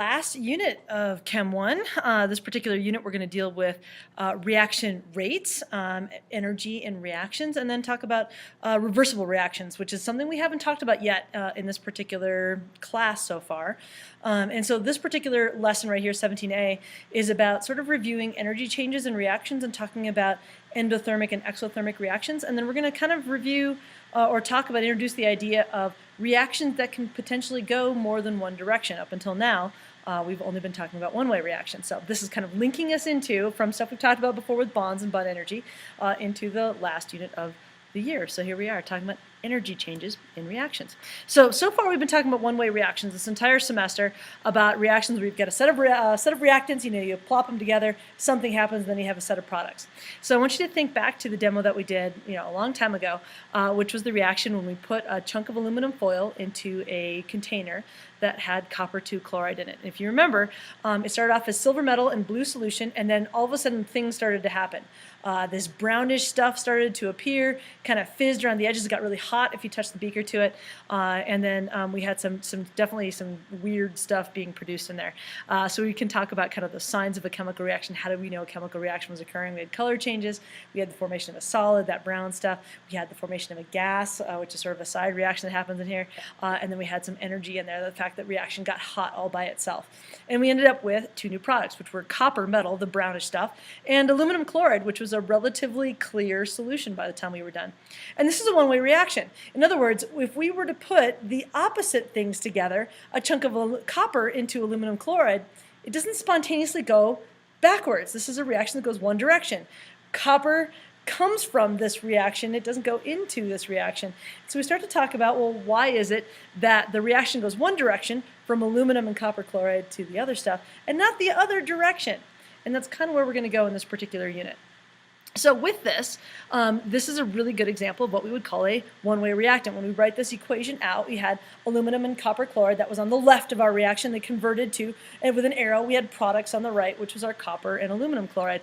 Last unit of Chem 1. This particular unit, we're going to deal with reaction rates, energy in reactions, and then talk about reversible reactions, which is something we haven't talked about yet in this particular class so far. And so this particular lesson right here, 17A, is about sort of reviewing energy changes in reactions and talking about endothermic and exothermic reactions. And then we're going to kind of review or talk about, introduce the idea of reactions that can potentially go more than one direction. Up until now, we've only been talking about one-way reactions. So this is kind of linking us into, from stuff we've talked about before with bonds and bond energy, into the last unit of the year. So here we are talking about energy changes in reactions. So far we've been talking about one-way reactions this entire semester, about reactions where you've got a set of reactants, you plop them together, something happens, then you have a set of products. So I want you to think back to the demo that we did a long time ago, which was the reaction when we put a chunk of aluminum foil into a container that had copper 2 chloride in it. And if you remember, it started off as silver metal and blue solution, and then all of a sudden things started to happen. This brownish stuff started to appear, kind of fizzed around the edges. It got really hot if you touched the beaker to it, and then we had definitely some weird stuff being produced in there. So we can talk about kind of the signs of a chemical reaction. How do we know a chemical reaction was occurring? We had color changes. We had the formation of a solid, that brown stuff. We had the formation of a gas, which is sort of a side reaction that happens in here, and then we had some energy in there. The fact that reaction got hot all by itself, and we ended up with two new products, which were copper metal, the brownish stuff, and aluminum chloride, which was a relatively clear solution by the time we were done. And this is a one-way reaction. In other words, if we were to put the opposite things together, a chunk of copper into aluminum chloride, it doesn't spontaneously go backwards. This is a reaction that goes one direction. Copper comes from this reaction, it doesn't go into this reaction. So we start to talk about, well, why is it that the reaction goes one direction from aluminum and copper chloride to the other stuff and not the other direction? And that's kind of where we're going to go in this particular unit. So with this, this is a really good example of what we would call a one-way reactant. When we write this equation out, we had aluminum and copper chloride that was on the left of our reaction. They converted to, and with an arrow, we had products on the right, which was our copper and aluminum chloride.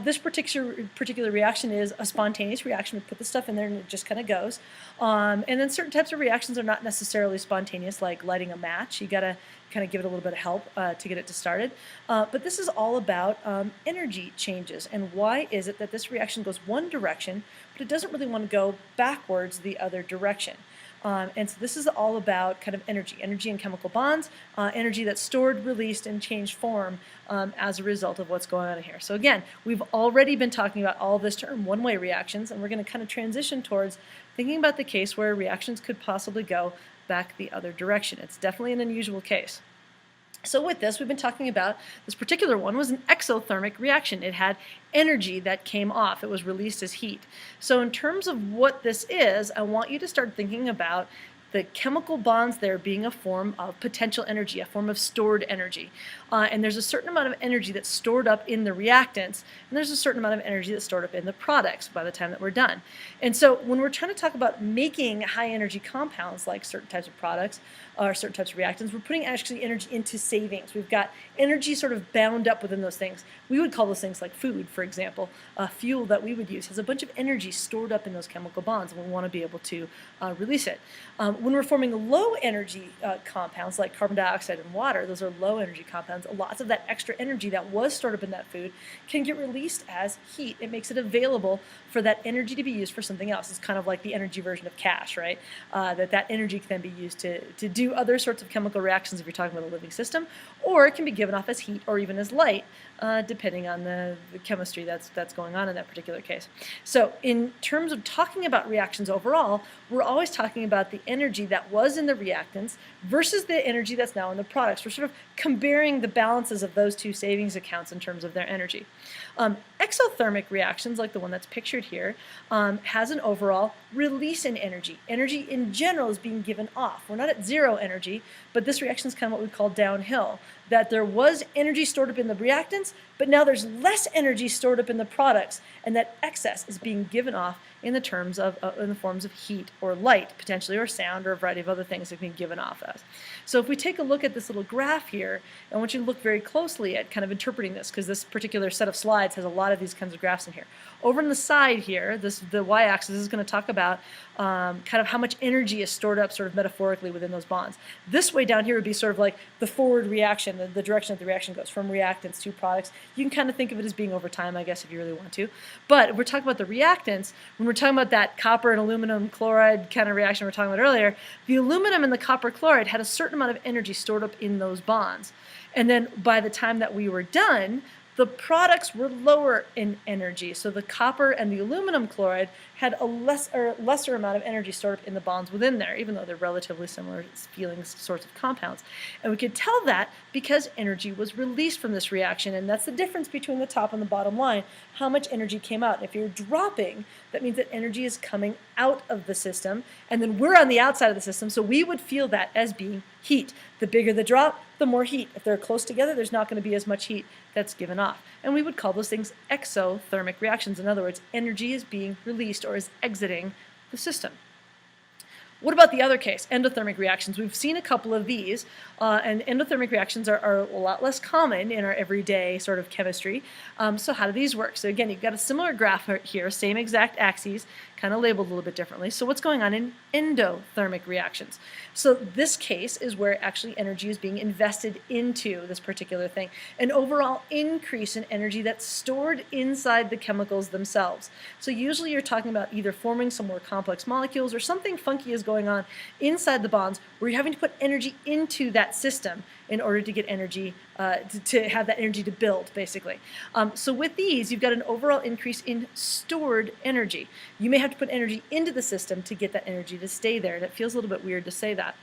This particular reaction is a spontaneous reaction. We put the stuff in there and it just kind of goes. And then certain types of reactions are not necessarily spontaneous, like lighting a match. You got to kind of give it a little bit of help to get it started. But this is all about energy changes, and why is it that this reaction goes one direction, but it doesn't really want to go backwards the other direction. And so this is all about kind of energy in chemical bonds, energy that's stored, released, and changed form as a result of what's going on here. So again, we've already been talking about all this term one-way reactions, and we're going to kind of transition towards thinking about the case where reactions could possibly go back the other direction. It's definitely an unusual case. So with this, we've been talking about this particular one was an exothermic reaction. It had energy that came off. It was released as heat. So in terms of what this is, I want you to start thinking about the chemical bonds there being a form of potential energy, a form of stored energy. And there's a certain amount of energy that's stored up in the reactants, and there's a certain amount of energy that's stored up in the products by the time that we're done. And so when we're trying to talk about making high energy compounds like certain types of products or certain types of reactants, we're putting actually energy into savings. We've got energy sort of bound up within those things. We would call those things like food, for example. Fuel that we would use has a bunch of energy stored up in those chemical bonds, and we want to be able to release it. When we're forming low energy compounds like carbon dioxide and water, those are low energy compounds, lots of that extra energy that was stored up in that food can get released as heat. It makes it available for that energy to be used for something else. It's kind of like the energy version of cash, right? That energy can then be used to do other sorts of chemical reactions if you're talking about a living system, or it can be given off as heat or even as light, depending on the chemistry that's going on in that particular case. So in terms of talking about reactions overall, we're always talking about the energy that was in the reactants versus the energy that's now in the products. We're sort of comparing the balances of those two savings accounts in terms of their energy. Exothermic reactions, like the one that's pictured here, has an overall release in energy. Energy in general is being given off. We're not at zero energy, but this reaction is kind of what we call downhill, that there was energy stored up in the reactants, but now there's less energy stored up in the products, and that excess is being given off in the terms of in the forms of heat or light, potentially, or sound, around, or a variety of other things that can be given off as. So if we take a look at this little graph here, I want you to look very closely at kind of interpreting this, because this particular set of slides has a lot of these kinds of graphs in here. Over on the side here, the y-axis is going to talk about kind of how much energy is stored up sort of metaphorically within those bonds. This way down here would be sort of like the forward reaction, the direction that the reaction goes from reactants to products. You can kind of think of it as being over time, I guess, if you really want to. But if we're talking about the reactants, when we're talking about that copper and aluminum chloride kind of reaction we were talking about earlier, the aluminum and the copper chloride had a certain amount of energy stored up in those bonds. And then by the time that we were done, the products were lower in energy. So the copper and the aluminum chloride had a lesser amount of energy stored up in the bonds within there, even though they're relatively similar feeling sorts of compounds. And we could tell that because energy was released from this reaction, and that's the difference between the top and the bottom line, how much energy came out. And if you're dropping, that means that energy is coming out of the system, and then we're on the outside of the system, so we would feel that as being heat. The bigger the drop, the more heat. If they're close together, there's not going to be as much heat that's given off. And we would call those things exothermic reactions. In other words, energy is being released or is exiting the system. What about the other case, endothermic reactions? We've seen a couple of these, and endothermic reactions are a lot less common in our everyday sort of chemistry. So how do these work? So again, you've got a similar graph here, same exact axes, kind of labeled a little bit differently. So what's going on in endothermic reactions? So this case is where actually energy is being invested into this particular thing. An overall increase in energy that's stored inside the chemicals themselves. So usually you're talking about either forming some more complex molecules or something funky is going on inside the bonds where you're having to put energy into that system in order to get energy, to have that energy to build, basically. So with these, you've got an overall increase in stored energy. You may have to put energy into the system to get that energy to stay there, and it feels a little bit weird to say that.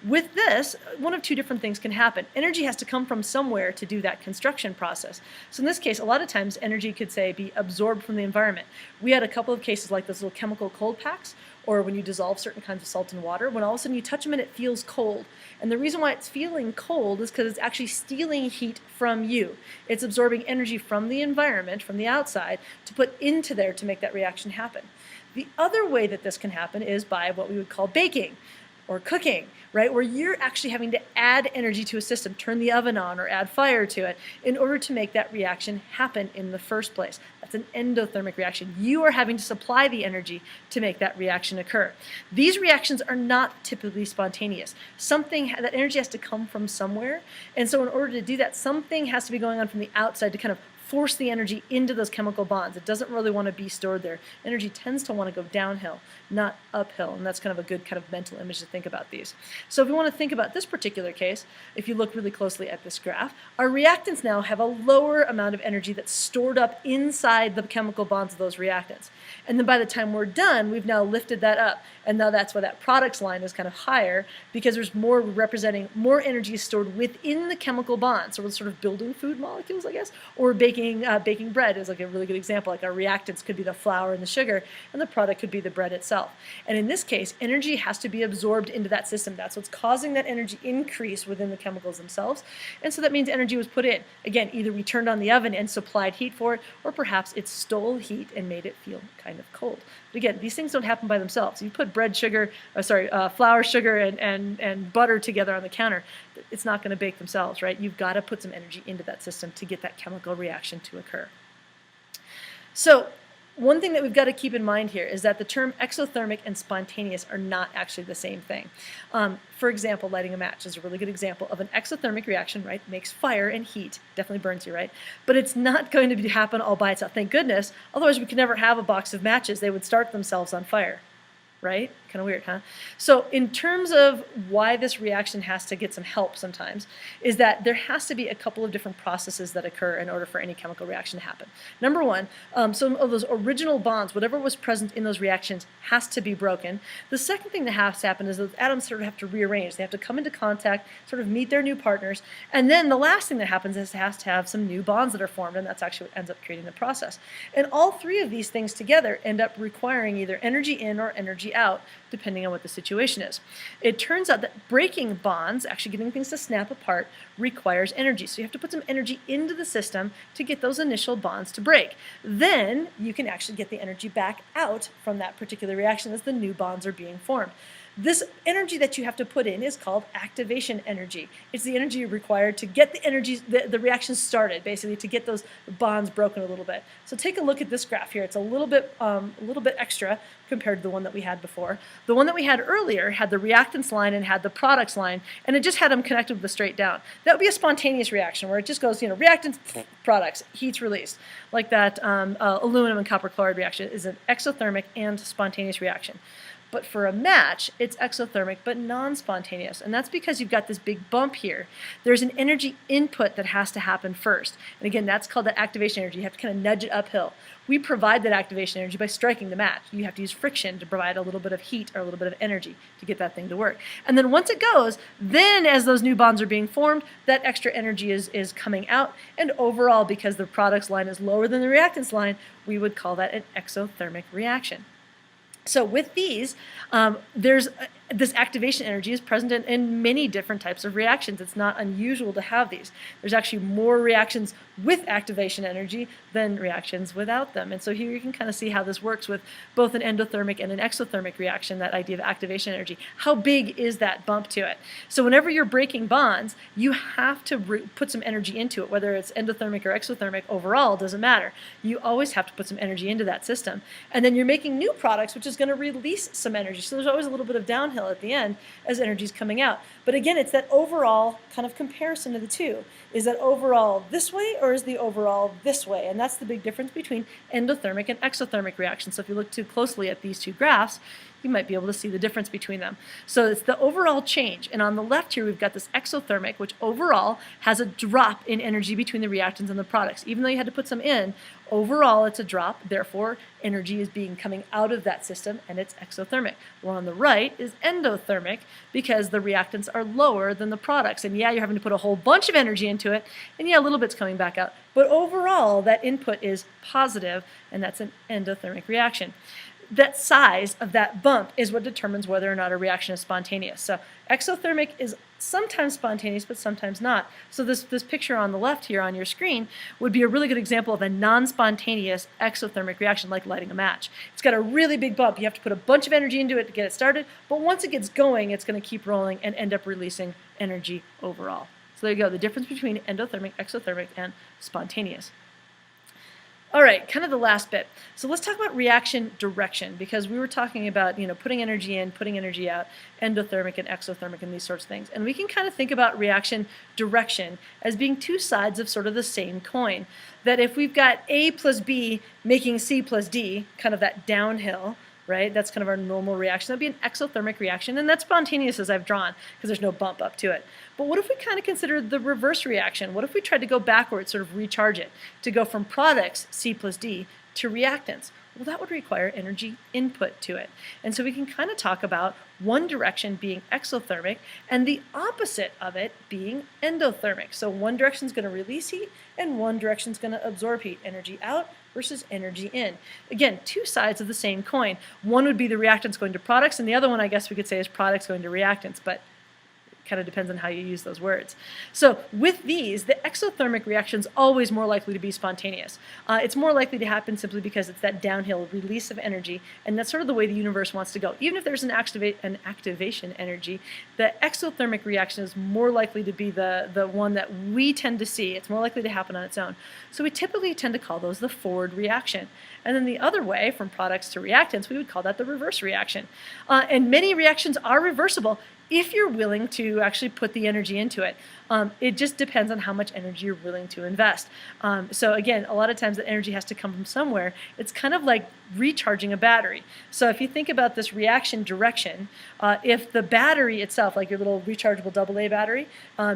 With this, one of two different things can happen. Energy has to come from somewhere to do that construction process. So in this case, a lot of times energy could, say, be absorbed from the environment. We had a couple of cases like those little chemical cold packs, or when you dissolve certain kinds of salt in water, when all of a sudden you touch them and it feels cold. And the reason why it's feeling cold is because it's actually stealing heat from you. It's absorbing energy from the environment, from the outside, to put into there to make that reaction happen. The other way that this can happen is by what we would call baking or cooking, right? Where you're actually having to add energy to a system, turn the oven on or add fire to it in order to make that reaction happen in the first place. That's an endothermic reaction. You are having to supply the energy to make that reaction occur. These reactions are not typically spontaneous. That energy has to come from somewhere, and so in order to do that, something has to be going on from the outside to kind of force the energy into those chemical bonds. It doesn't really want to be stored there. Energy tends to want to go downhill, not uphill, and that's kind of a good kind of mental image to think about these. So if we want to think about this particular case, if you look really closely at this graph, our reactants now have a lower amount of energy that's stored up inside the chemical bonds of those reactants. And then by the time we're done, we've now lifted that up, and now that's why that products line is kind of higher, because there's more representing more energy stored within the chemical bonds. So we're sort of building food molecules, I guess, or baking bread is like a really good example. Like our reactants could be the flour and the sugar, and the product could be the bread itself. And in this case, energy has to be absorbed into that system. That's what's causing that energy increase within the chemicals themselves. And so that means energy was put in. Again, either we turned on the oven and supplied heat for it, or perhaps it stole heat and made it feel kind of cold. But again, these things don't happen by themselves. You put flour, sugar, and butter together on the counter, it's not going to bake themselves, right? You've got to put some energy into that system to get that chemical reaction to occur. So one thing that we've got to keep in mind here is that the term exothermic and spontaneous are not actually the same thing. For example, lighting a match is a really good example of an exothermic reaction, right? Makes fire and heat, definitely burns you, right? But it's not going to happen all by itself, thank goodness. Otherwise, we could never have a box of matches. They would start themselves on fire, right? Kind of weird, huh? So in terms of why this reaction has to get some help sometimes, is that there has to be a couple of different processes that occur in order for any chemical reaction to happen. Number one, some of those original bonds, whatever was present in those reactions, has to be broken. The second thing that has to happen is those atoms sort of have to rearrange. They have to come into contact, sort of meet their new partners, and then the last thing that happens is it has to have some new bonds that are formed, and that's actually what ends up creating the process. And all three of these things together end up requiring either energy in or energy out, depending on what the situation is. It turns out that breaking bonds, actually getting things to snap apart, requires energy. So you have to put some energy into the system to get those initial bonds to break. Then you can actually get the energy back out from that particular reaction as the new bonds are being formed. This energy that you have to put in is called activation energy. It's the energy required to get the reaction started, basically to get those bonds broken a little bit. So take a look at this graph here. It's a little bit extra compared to the one that we had before. The one that we had earlier had the reactants line and had the products line, and it just had them connected with the straight down. That would be a spontaneous reaction where it just goes, reactants, products, heat's released. Like that aluminum and copper chloride reaction is an exothermic and spontaneous reaction. But for a match, it's exothermic but non-spontaneous. And that's because you've got this big bump here. There's an energy input that has to happen first. And again, that's called the activation energy. You have to kind of nudge it uphill. We provide that activation energy by striking the match. You have to use friction to provide a little bit of heat or a little bit of energy to get that thing to work. And then once it goes, then as those new bonds are being formed, that extra energy is coming out. And overall, because the products line is lower than the reactants line, we would call that an exothermic reaction. So with these, this activation energy is present in many different types of reactions. It's not unusual to have these. There's actually more reactions with activation energy than reactions without them. And so here you can kind of see how this works with both an endothermic and an exothermic reaction, that idea of activation energy. How big is that bump to it? So whenever you're breaking bonds, you have to put some energy into it, whether it's endothermic or exothermic. Overall, doesn't matter. You always have to put some energy into that system. And then you're making new products, which is going to release some energy. So there's always a little bit of downhill at the end as energy is coming out. But again, it's that overall kind of comparison of the two. Is that overall this way or is the overall this way? And that's the big difference between endothermic and exothermic reactions. So if you look too closely at these two graphs, you might be able to see the difference between them. So it's the overall change. And on the left here, we've got this exothermic, which overall has a drop in energy between the reactants and the products. Even though you had to put some in, overall it's a drop. Therefore, energy is coming out of that system, and it's exothermic. The one on the right is endothermic because the reactants are lower than the products. And yeah, you're having to put a whole bunch of energy into it, and yeah, a little bit's coming back out. But overall, that input is positive, and that's an endothermic reaction. That size of that bump is what determines whether or not a reaction is spontaneous. So exothermic is sometimes spontaneous, but sometimes not. So this picture on the left here on your screen would be a really good example of a non-spontaneous exothermic reaction, like lighting a match. It's got a really big bump. You have to put a bunch of energy into it to get it started, but once it gets going, it's going to keep rolling and end up releasing energy overall. So there you go, the difference between endothermic, exothermic, and spontaneous. All right, kind of the last bit. So let's talk about reaction direction, because we were talking about, putting energy in, putting energy out, endothermic and exothermic and these sorts of things. And we can kind of think about reaction direction as being two sides of sort of the same coin. That if we've got A plus B making C plus D, kind of that downhill, right? That's kind of our normal reaction. That'd be an exothermic reaction, and that's spontaneous as I've drawn because there's no bump up to it. But what if we kind of considered the reverse reaction? What if we tried to go backwards, sort of recharge it, to go from products, C plus D, to reactants? Well, that would require energy input to it. And so we can kind of talk about one direction being exothermic and the opposite of it being endothermic. So one direction is going to release heat and one direction is going to absorb heat. Energy out versus energy in. Again, two sides of the same coin. One would be the reactants going to products, and the other one, I guess we could say, is products going to reactants, but kind of depends on how you use those words. So with these, the exothermic reaction is always more likely to be spontaneous. It's more likely to happen simply because it's that downhill release of energy, and that's sort of the way the universe wants to go. Even if there's an activation energy, the exothermic reaction is more likely to be the one that we tend to see. It's more likely to happen on its own. So we typically tend to call those the forward reaction. And then the other way, from products to reactants, we would call that the reverse reaction. And many reactions are reversible if you're willing to actually put the energy into it. It just depends on how much energy you're willing to invest. So again, a lot of times the energy has to come from somewhere. It's kind of like recharging a battery. So if you think about this reaction direction, if the battery itself, like your little rechargeable AA battery,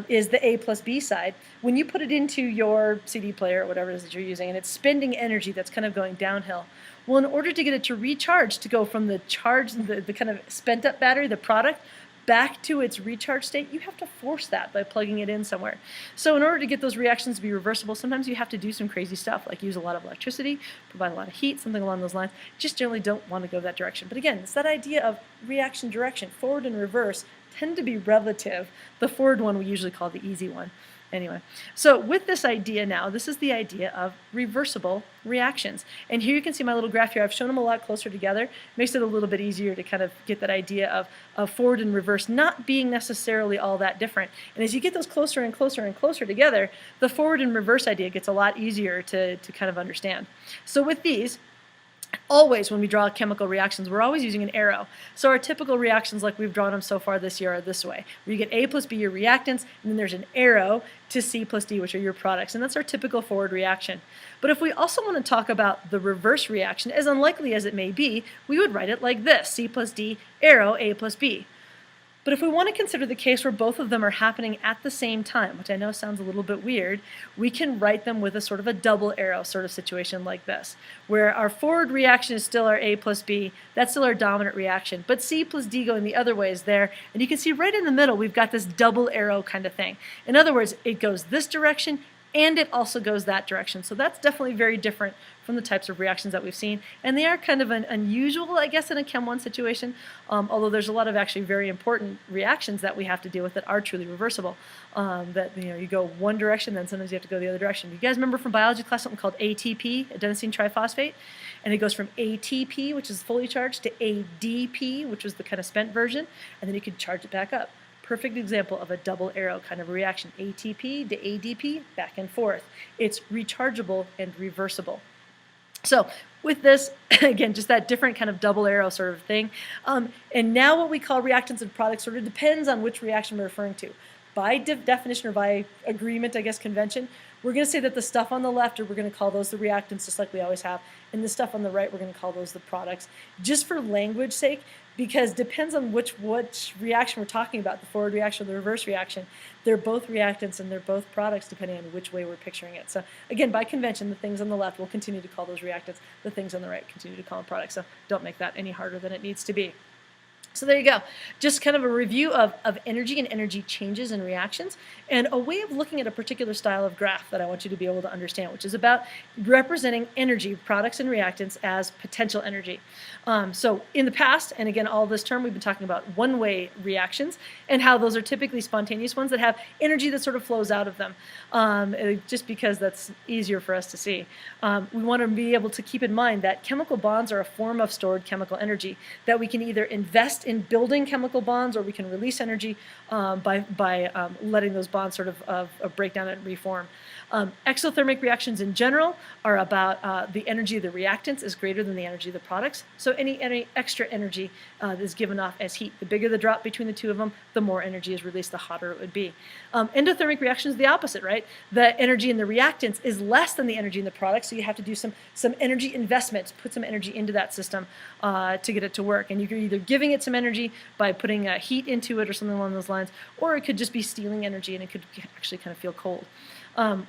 is the A plus B side, when you put it into your CD player or whatever it is that you're using, and it's spending energy that's kind of going downhill, well, in order to get it to recharge, to go from the charge, the kind of spent up battery, the product, back to its recharge state, you have to force that by plugging it in somewhere. So in order to get those reactions to be reversible, sometimes you have to do some crazy stuff, like use a lot of electricity, provide a lot of heat, something along those lines. Just generally don't want to go that direction. But again, it's that idea of reaction direction. Forward and reverse tend to be relative. The forward one we usually call the easy one. Anyway, so with this idea now, this is the idea of reversible reactions. And here you can see my little graph here. I've shown them a lot closer together. Makes it a little bit easier to kind of get that idea of forward and reverse not being necessarily all that different. And as you get those closer and closer and closer together, the forward and reverse idea gets a lot easier to kind of understand. So with these, always when we draw chemical reactions, we're always using an arrow. So our typical reactions like we've drawn them so far this year are this way, where you get A plus B, your reactants, and then there's an arrow to C plus D, which are your products. And that's our typical forward reaction. But if we also want to talk about the reverse reaction, as unlikely as it may be, we would write it like this, C plus D, arrow, A plus B. But if we want to consider the case where both of them are happening at the same time, which I know sounds a little bit weird, we can write them with a sort of a double arrow sort of situation like this, where our forward reaction is still our A plus B, that's still our dominant reaction, but C plus D going the other way is there, and you can see right in the middle we've got this double arrow kind of thing. In other words, it goes this direction and it also goes that direction. So that's definitely very different from the types of reactions that we've seen. And they are kind of unusual, I guess, in a Chem 1 situation, although there's a lot of actually very important reactions that we have to deal with that are truly reversible. That you go one direction, then sometimes you have to go the other direction. You guys remember from biology class something called ATP, adenosine triphosphate? And it goes from ATP, which is fully charged, to ADP, which was the kind of spent version, and then you could charge it back up. Perfect example of a double arrow kind of reaction. ATP to ADP, back and forth. It's rechargeable and reversible. So with this, again, just that different kind of double arrow sort of thing. And now what we call reactants and products sort of depends on which reaction we're referring to. By definition or by agreement, I guess, convention, we're going to say that the stuff on the left, we're going to call those the reactants just like we always have, and the stuff on the right, we're going to call those the products, just for language sake, because it depends on which reaction we're talking about, the forward reaction or the reverse reaction. They're both reactants and they're both products depending on which way we're picturing it. So again, by convention, the things on the left we'll continue to call those reactants, the things on the right continue to call them products. So don't make that any harder than it needs to be. So there you go. Just kind of a review of energy and energy changes and reactions, and a way of looking at a particular style of graph that I want you to be able to understand, which is about representing energy, products and reactants, as potential energy. So in the past, and again all this term, we've been talking about one-way reactions and how those are typically spontaneous ones that have energy that sort of flows out of them, just because that's easier for us to see. We want to be able to keep in mind that chemical bonds are a form of stored chemical energy that we can either invest in building chemical bonds, or we can release energy by letting those bonds sort of break down and reform. Exothermic reactions in general are about the energy of the reactants is greater than the energy of the products. So any extra energy is given off as heat. The bigger the drop between the two of them, the more energy is released, the hotter it would be. Endothermic reactions is the opposite, right? The energy in the reactants is less than the energy in the products, so you have to do some energy investments, put some energy into that system to get it to work. And you're either giving it some energy by putting heat into it or something along those lines, or it could just be stealing energy and it could actually kind of feel cold.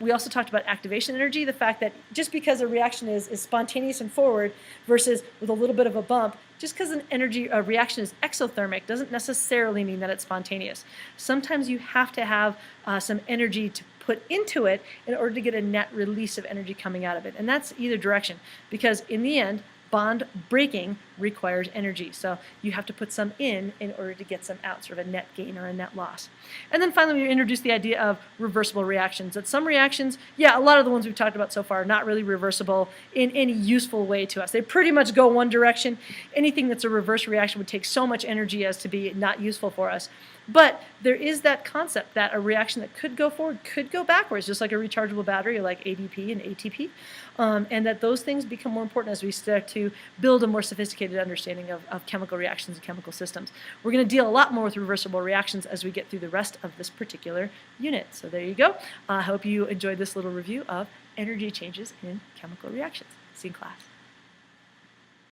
We also talked about activation energy, the fact that just because a reaction is spontaneous and forward versus with a little bit of a bump, just because a reaction is exothermic doesn't necessarily mean that it's spontaneous. Sometimes you have to have some energy to put into it in order to get a net release of energy coming out of it. And that's either direction, because in the end, bond breaking requires energy. So you have to put some in order to get some out, sort of a net gain or a net loss. And then finally, we introduced the idea of reversible reactions. That some reactions, yeah, a lot of the ones we've talked about so far are not really reversible in any useful way to us. They pretty much go one direction. Anything that's a reverse reaction would take so much energy as to be not useful for us. But there is that concept that a reaction that could go forward could go backwards, just like a rechargeable battery, like ADP and ATP, and that those things become more important as we start to build a more sophisticated understanding of chemical reactions and chemical systems. We're going to deal a lot more with reversible reactions as we get through the rest of this particular unit. So there you go. I hope you enjoyed this little review of energy changes in chemical reactions. See you in class.